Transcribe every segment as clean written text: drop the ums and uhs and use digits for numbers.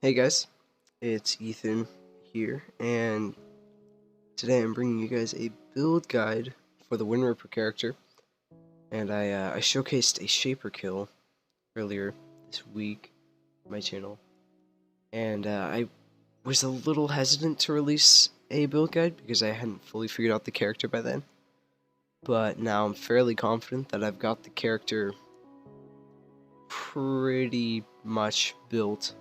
Hey guys, it's Ethan here, and today I'm bringing you guys a build guide for the Windripper character. And I showcased a Shaper kill earlier this week on my channel, and I was a little hesitant to release a build guide because I hadn't fully figured out the character by then. But now I'm fairly confident that I've got the character pretty much built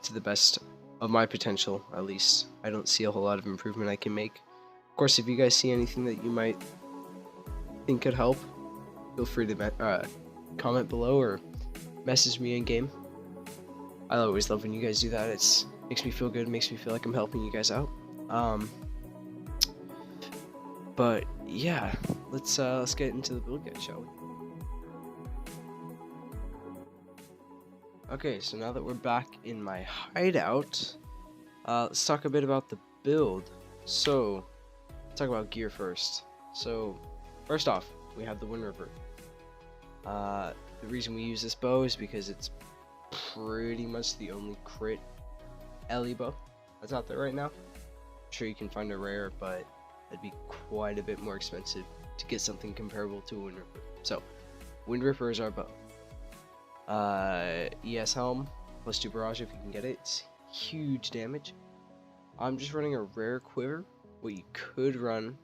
to the best of my potential, at least. I don't see a whole lot of improvement I can make. Of course, if you guys see anything that you might think could help, feel free to comment below or message me in game. I always love when you guys do that. It makes me feel good, makes me feel like I'm helping you guys out. But yeah, let's get into the build guide, shall we? Okay, so now that we're back in my hideout, let's talk a bit about the build. So, let's talk about gear first. So, first off, we have the Windripper. The reason we use this bow is because it's pretty much the only crit LE bow that's out there right now. I'm sure you can find a rare, but it'd be quite a bit more expensive to get something comparable to a Windripper. So, Windripper is our bow. ES helm plus 2 barrage if you can get it. It's huge damage. I'm just running a rare quiver. What you could run,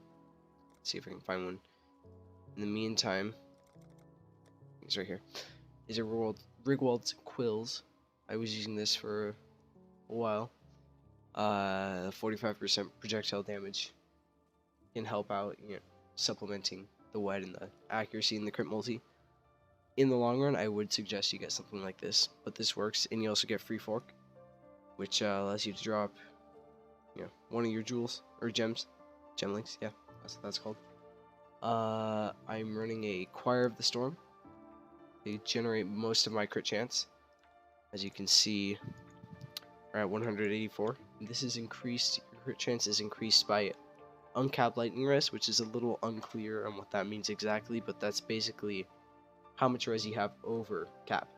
let's see if I can find one. In the meantime, it's right here. Is a Rigwald's Quills. I was using this for a while. 45% projectile damage can help out, supplementing the wet and the accuracy and the crit multi. In the long run, I would suggest you get something like this, but this works, and you also get free fork, which allows you to drop, one of your jewels or gems, gem links. Yeah, that's what that's called. I'm running a Choir of the Storm. They generate most of my crit chance. As you can see, we're at 184. This is increased. Your crit chance is increased by uncapped lightning res, which is a little unclear on what that means exactly, but that's basically how much res you have over cap.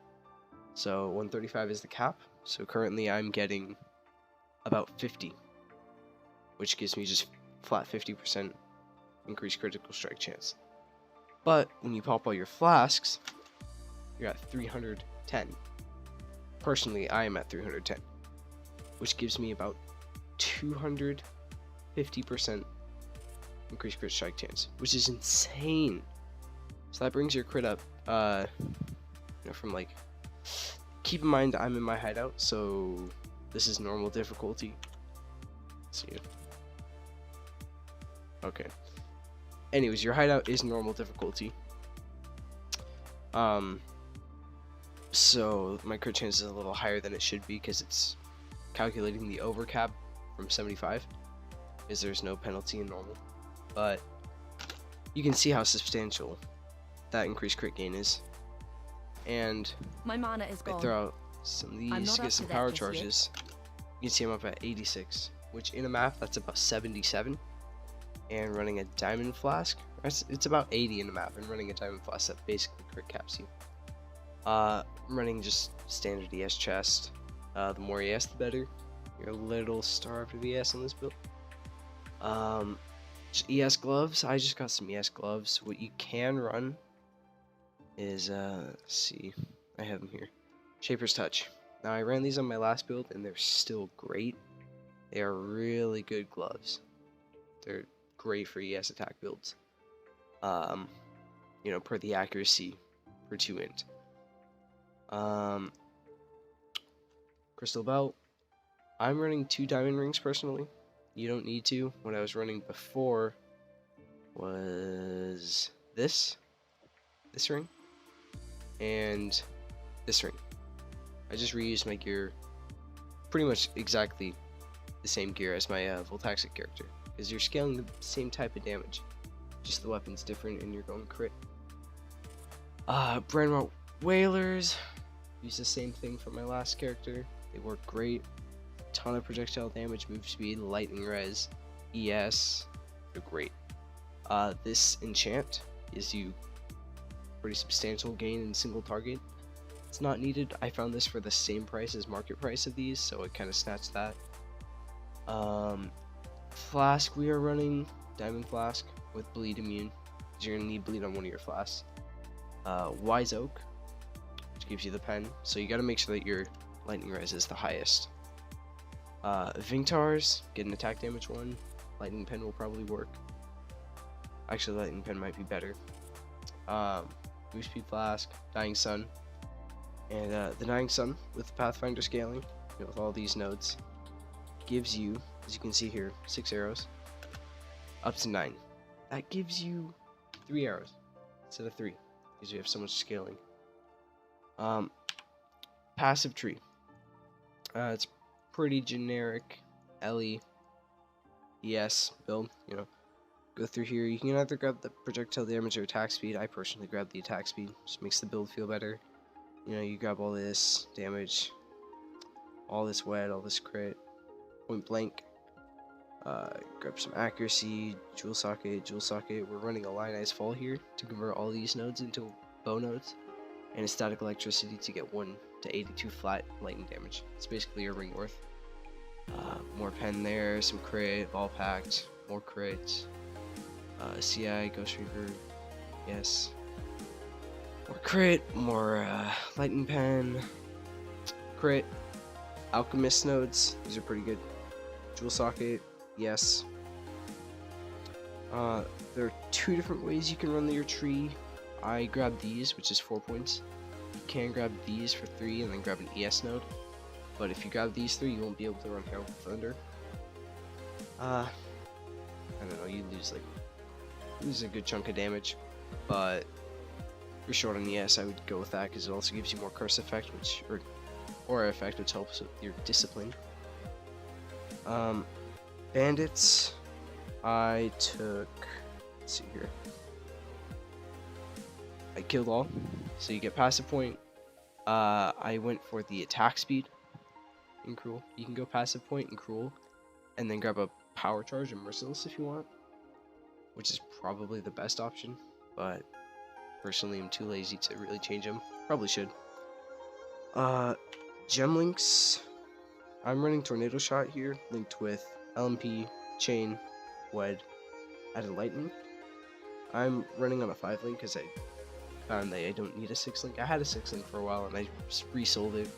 So 135 is the cap, so currently I'm getting about 50, which gives me just flat 50% increased critical strike chance. But when you pop all your flasks, you're at 310. Personally, I am at 310, which gives me about 250% increased crit strike chance, which is insane. So that brings your crit up, from like, keep in mind I'm in my hideout, so this is normal difficulty. Let's see. Okay. Anyways, your hideout is normal difficulty. So my crit chance is a little higher than it should be because it's calculating the overcap from 75, because there's no penalty in normal. But you can see how substantial that increased crit gain is. And my mana is gone. I throw out some of these to get some power charges. You can see I'm up at 86, which in a map that's about 77. And running a diamond flask, it's about 80 in a map, and running a diamond flask that basically crit caps you. Running just standard ES chest. The more ES, the better. You're a little starved of ES on this build. ES gloves. I just got some ES gloves. What you can run is let's see, I have them here. Shaper's Touch. Now I ran these on my last build and they're still great. They are really good gloves. They're great for ES attack builds. Per the accuracy per 2 int. Crystal Belt. I'm running 2 diamond rings personally. You don't need to. What I was running before was this ring and this ring. I just reused my gear, pretty much exactly the same gear as my Voltaxic character, because you're scaling the same type of damage, just the weapon's different and you're going crit. Brandmart Whalers, use the same thing for my last character. They work great. Ton of projectile damage, move speed, lightning res, ES. They're great. This enchant gives you pretty substantial gain in single target. it's not needed. I found this for the same price as market price of these, so it kind of snatched that. Flask, we are running Diamond Flask with Bleed Immune, because you're going to need Bleed on one of your flasks. Wise Oak, which gives you the pen, so you got to make sure that your lightning res is the highest. Vingtars, get an attack damage one. Lightning pen will probably work. Actually, lightning pen might be better. Boost Speed Flask, Dying Sun, and the Dying Sun with Pathfinder scaling, with all these nodes, gives you, as you can see here, 6 arrows, up to 9. That gives you 3 arrows instead of 3, because you have so much scaling. Passive tree. It's pretty generic LE ES build, Go through here, you can either grab the projectile damage or attack speed. I personally grab the attack speed, just makes the build feel better. You grab all this damage, all this wet, all this crit, point blank. Grab some accuracy, jewel socket. We're running a Lionized Fall here to convert all these nodes into bow nodes, and a static electricity to get 1 to 82 flat lightning damage. It's basically a ring worth. More pen there, some crit, ball packed, more crit. CI, Ghost Reaver, yes. More crit, more lightning pen, crit, alchemist nodes, these are pretty good. Jewel socket, yes. There are 2 different ways you can run your tree. I grabbed these, which is 4 points. You can grab these for 3 and then grab an ES node. But if you grab these 3, you won't be able to run Herald of Thunder. I don't know, you lose a good chunk of damage, but if you're short on ES, I would go with that because it also gives you more curse effect, or aura effect, which helps with your discipline. Bandits, I took, let's see here, I killed all, so you get passive point. I went for the attack speed in Cruel. You can go passive point in Cruel, and then grab a power charge and Merciless if you want, which is probably the best option, but personally I'm too lazy to really change them. Probably should. Gem links, I'm running Tornado Shot here, linked with LMP, Chain, Wed, added Lightning. I'm running on a 5 link because I found that I don't need a 6 link. I had a 6 link for a while and I resold it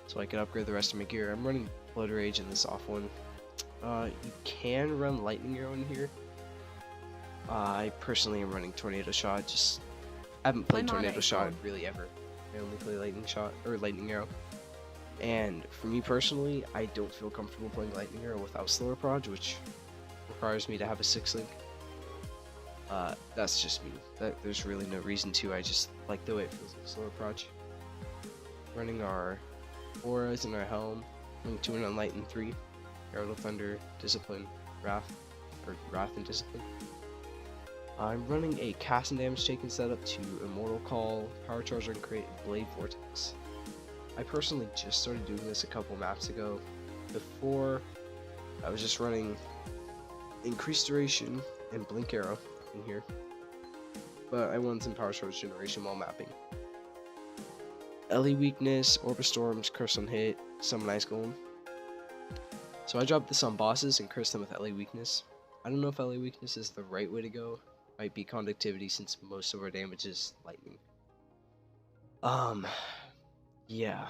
so I could upgrade the rest of my gear. I'm running Blood Rage in this off one. You can run Lightning Arrow in here. I personally am running Tornado Shot. Just I haven't played Tornado Shot really ever. I only play Lightning Shot or Lightning Arrow. And for me personally, I don't feel comfortable playing Lightning Arrow without slower proj, which requires me to have a 6 link. That's just me. There's really no reason to. I just like the way it feels like slower proj. Running our auras in our helm. Link to an Unlighten 3. Herald of Thunder, Discipline, Wrath and Discipline. I'm running a cast and damage taken setup to Immortal Call, Power Charger, and create a Blade Vortex. I personally just started doing this a couple maps ago. Before, I was just running Increased Duration and Blink Arrow in here, but I wanted some Power Charge generation while mapping. LE Weakness, Orb of Storms, Curse on Hit, Summon Ice Golem. So I dropped this on bosses and cursed them with LE Weakness. I don't know if LE Weakness is the right way to go. Might be Conductivity since most of our damage is lightning. Yeah.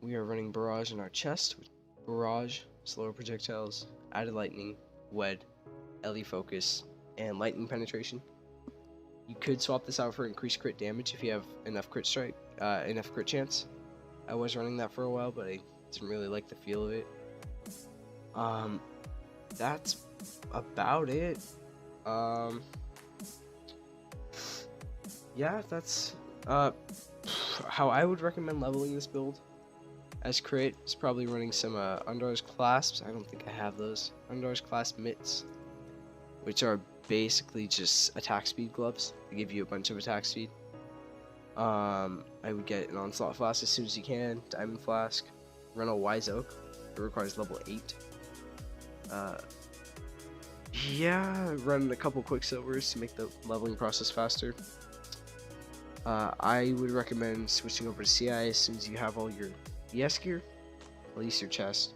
We are running Barrage in our chest. Barrage, slower projectiles, added lightning, Wed, LE focus, and lightning penetration. You could swap this out for increased crit damage if you have enough crit strike, enough crit chance. I was running that for a while, but I didn't really like the feel of it. That's about it. Yeah, that's how I would recommend leveling this build. As crit, is probably running some Undar's Clasps. I don't think I have those. Undar's Clasp Mitts, which are basically just attack speed gloves. They give you a bunch of attack speed. I would get an Onslaught Flask as soon as you can. Diamond Flask. Run a Wise Oak. It requires level 8. Yeah, run a couple Quicksilvers to make the leveling process faster. I would recommend switching over to CI as soon as you have all your ES gear, at least your chest.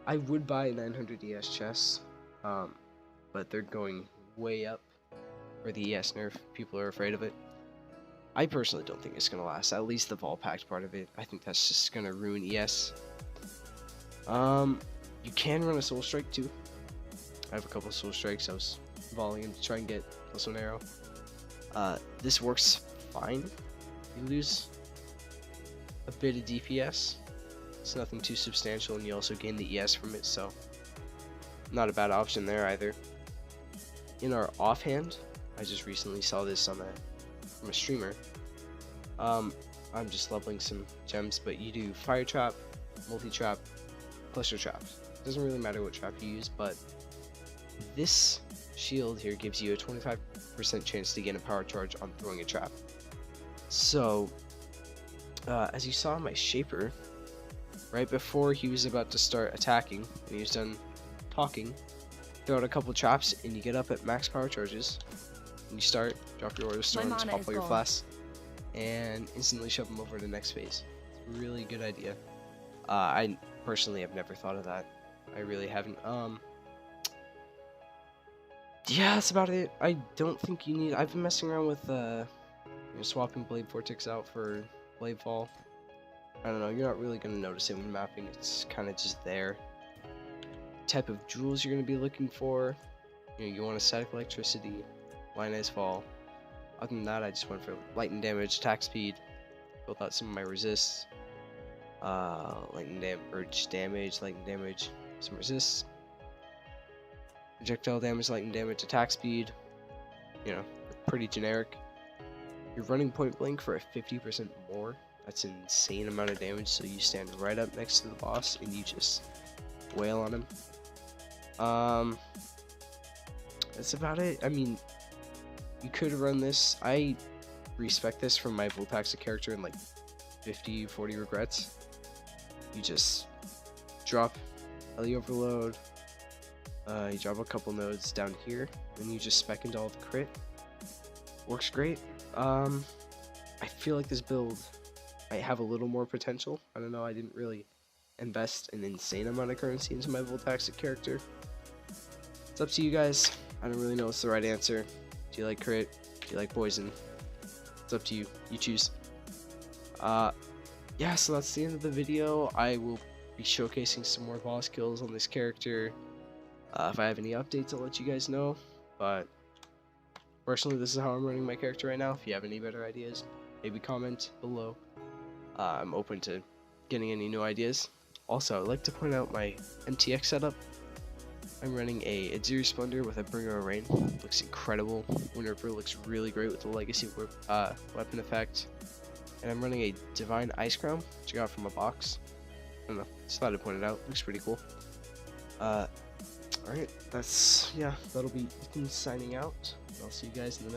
I would buy 900 ES chests, but they're going way up for the ES nerf. People are afraid of it. I personally don't think it's going to last, at least the Vol Pact part of it. I think that's just going to ruin ES. You can run a Soul Strike too. I have a couple of Soul Strikes. I was volleying to try and get +1 arrow. This works fine. You lose a bit of DPS. It's nothing too substantial, and you also gain the ES from it, so not a bad option there either. In our offhand, I just recently saw this on from a streamer. I'm just leveling some gems, but you do Fire Trap, Multi-Trap, Cluster Traps. Doesn't really matter what trap you use, but this shield here gives you a 25% chance to gain a power charge on throwing a trap. So, as you saw my Shaper, right before he was about to start attacking, when he was done talking, throw out a couple traps, and you get up at max power charges. And you start, drop your Order Storms, pop all your flasks, and instantly shove them over to the next phase. It's a really good idea. I personally have never thought of that. I really haven't. Yeah, that's about it. I don't think you need. I've been messing around with swapping Blade Vortex out for Blade Fall. I don't know. You're not really gonna notice it when mapping. It's kind of just there. Type of jewels you're gonna be looking for. You want a Static Electricity, Lioness Fall. Other than that, I just went for lightning damage, attack speed. Built out some of my resists. Lightning damage, some resists. Projectile damage, lightning damage, attack speed. Pretty generic. You're running point blank for a 50% more. That's an insane amount of damage, so you stand right up next to the boss and you just wail on him. That's about it. I mean, you could run this. I respect this from my Voltaxic character in like 40 regrets. You just drop Ellie Overload, you drop a couple nodes down here, and you just spec into all the crit. Works great. I feel like this build might have a little more potential. I don't know, I didn't really invest an insane amount of currency into my Voltaxic character. It's up to you guys. I don't really know what's the right answer. Do you like crit? Do you like poison? It's up to you. You choose. Yeah, so that's the end of the video. I will be showcasing some more boss kills on this character. If I have any updates, I'll let you guys know. But personally, this is how I'm running my character right now. If you have any better ideas, maybe comment below. I'm open to getting any new ideas. Also, I'd like to point out my MTX setup. I'm running a Adziri Splendor with a Bringer of Rain. Looks incredible. Windripper looks really great with the Legacy weapon effect. And I'm running a Divine Ice Crown, which I got from a box. I don't know, just thought I'd point it out. Looks pretty cool. Alright, that'll be Ethan signing out. I'll see you guys in the next